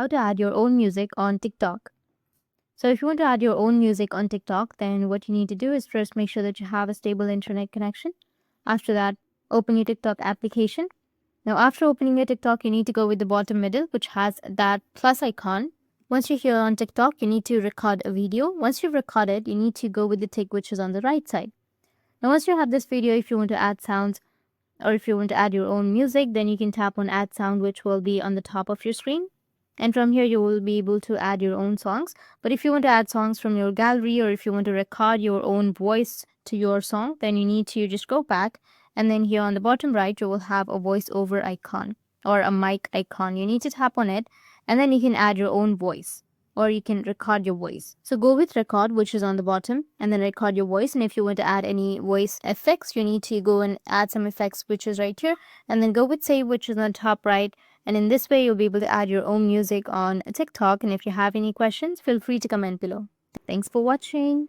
how to add your own music on TikTok. So if you want to add your own music on TikTok, then what you need to do is first make sure that you have a stable internet connection. After that, open your TikTok application. Now after opening your TikTok, you need to go with the bottom middle, which has that plus icon. Once you're here on TikTok, you need to record a video. Once you've recorded, you need to go with the tick which is on the right side. Now once you have this video, if you want to add sounds, or if you want to add your own music, then you can tap on add sound, which will be on the top of your screen. And from here, you will be able to add your own songs. But if you want to add songs from your gallery, or if you want to record your own voice to your song, then you need to just go back. And then here on the bottom right, you will have a voiceover icon or a mic icon. You need to tap on it, and then you can add your own voice, or you can record your voice. So go with record, which is on the bottom, and then record your voice. And if you want to add any voice effects, you need to go and add some effects, which is right here, and then go with save, which is on the top right. And in this way, you'll be able to add your own music on TikTok. And if you have any questions, feel free to comment below. Thanks for watching.